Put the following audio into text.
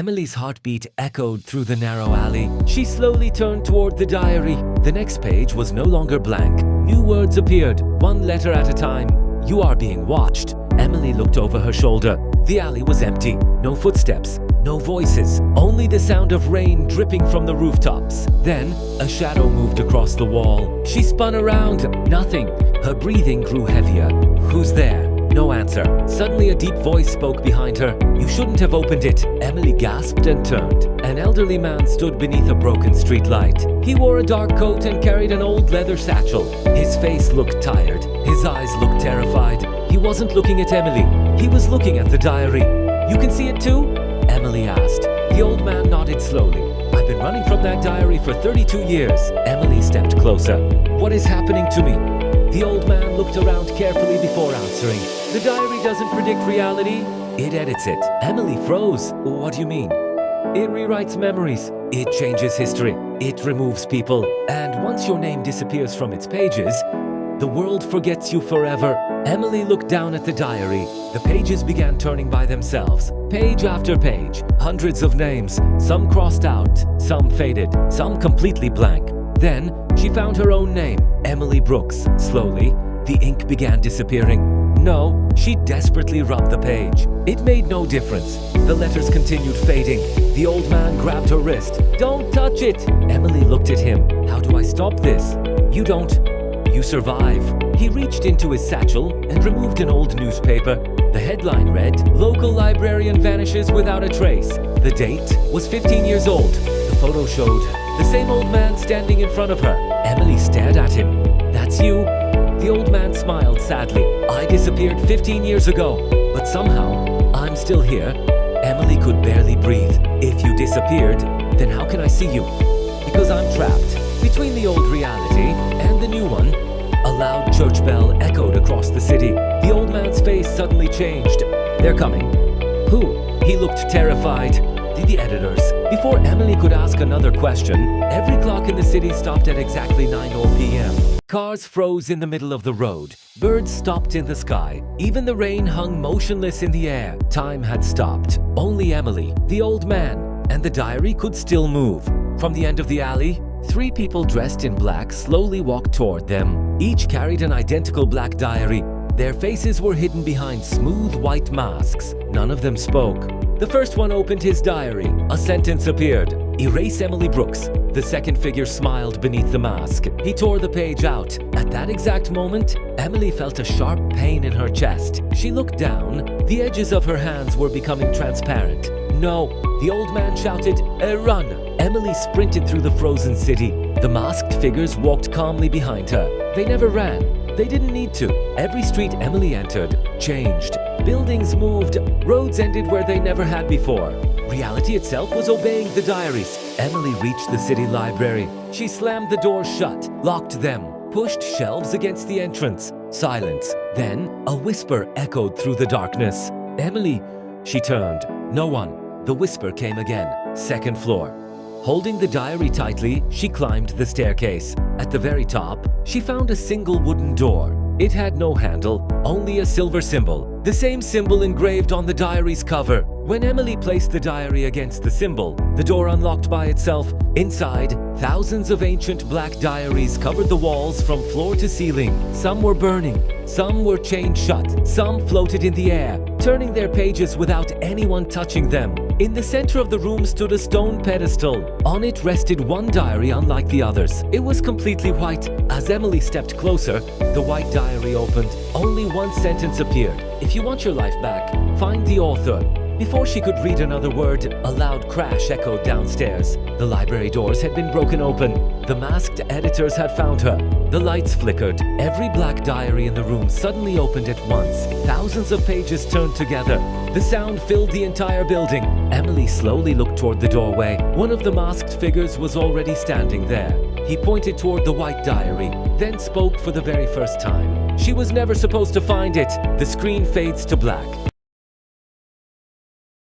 Emily's heartbeat echoed through the narrow alley. She slowly turned toward the diary. The next page was no longer blank. New words appeared, one letter at a time. "You are being watched." Emily looked over her shoulder. The alley was empty. No footsteps, no voices, only the sound of rain dripping from the rooftops. Then, a shadow moved across the wall. She spun around. Nothing. Her breathing grew heavier. "Who's there?" No answer. Suddenly a deep voice spoke behind her. "You shouldn't have opened it." Emily gasped and turned. An elderly man stood beneath a broken streetlight. He wore a dark coat and carried an old leather satchel. His face looked tired. His eyes looked terrified. He wasn't looking at Emily. He was looking at the diary. "You can see it too?" Emily asked. The old man nodded slowly. "I've been running from that diary for 32 years. Emily stepped closer. "What is happening to me?" The old man looked around carefully before answering. "The diary doesn't predict reality. It edits it." Emily froze. "What do you mean?" "It rewrites memories. It changes history. It removes people. And once your name disappears from its pages, the world forgets you forever." Emily looked down at the diary. The pages began turning by themselves. Page after page. Hundreds of names. Some crossed out. Some faded. Some completely blank. Then, she found her own name, Emily Brooks. Slowly, the ink began disappearing. No, she desperately rubbed the page. It made no difference. The letters continued fading. The old man grabbed her wrist. "Don't touch it!" Emily looked at him. "How do I stop this?" "You don't. You survive." He reached into his satchel and removed an old newspaper. The headline read, "Local librarian vanishes without a trace." The date was 15 years old. The photo showed the same old man standing in front of her. Emily stared at him. "That's you?" The old man smiled sadly. "I disappeared 15 years ago, but somehow I'm still here." Emily could barely breathe. "If you disappeared, then how can I see you?" "Because I'm trapped between the old reality and the new one." A loud church bell echoed across the city. The old man's face suddenly changed. "They're coming." "Who?" He looked terrified. The editors. Before Emily could ask another question, every clock in the city stopped at exactly 9 p.m. Cars froze in the middle of the road. Birds stopped in the sky. Even the rain hung motionless in the air. Time had stopped. Only Emily, the old man, and the diary could still move. From the end of the alley, 3 people dressed in black slowly walked toward them. Each carried an identical black diary. Their faces were hidden behind smooth white masks. None of them spoke. The first one opened his diary. A sentence appeared. "Erase Emily Brooks." The second figure smiled beneath the mask. He tore the page out. At that exact moment, Emily felt a sharp pain in her chest. She looked down. The edges of her hands were becoming transparent. "No!" The old man shouted. "Run!" Emily sprinted through the frozen city. The masked figures walked calmly behind her. They never ran. They didn't need to. Every street Emily entered changed. Buildings moved. Roads ended where they never had before. Reality itself was obeying the diaries. Emily reached the city library. She slammed the doors shut, locked them, pushed shelves against the entrance. Silence. Then, a whisper echoed through the darkness. "Emily!" She turned. No one. The whisper came again. Second floor. Holding the diary tightly, she climbed the staircase. At the very top, she found a single wooden door. It had no handle, only a silver symbol. The same symbol engraved on the diary's cover. When Emily placed the diary against the symbol, the door unlocked by itself. Inside, thousands of ancient black diaries covered the walls from floor to ceiling. Some were burning, some were chained shut, some floated in the air, turning their pages without anyone touching them. In the center of the room stood a stone pedestal. On it rested one diary unlike the others. It was completely white. As Emily stepped closer, the white diary opened. Only one sentence appeared. "If you want your life back, find the author." Before she could read another word, a loud crash echoed downstairs. The library doors had been broken open. The masked editors had found her. The lights flickered. Every black diary in the room suddenly opened at once. Thousands of pages turned together. The sound filled the entire building. Emily slowly looked toward the doorway. One of the masked figures was already standing there. He pointed toward the white diary, then spoke for the very first time. "She was never supposed to find it." The screen fades to black.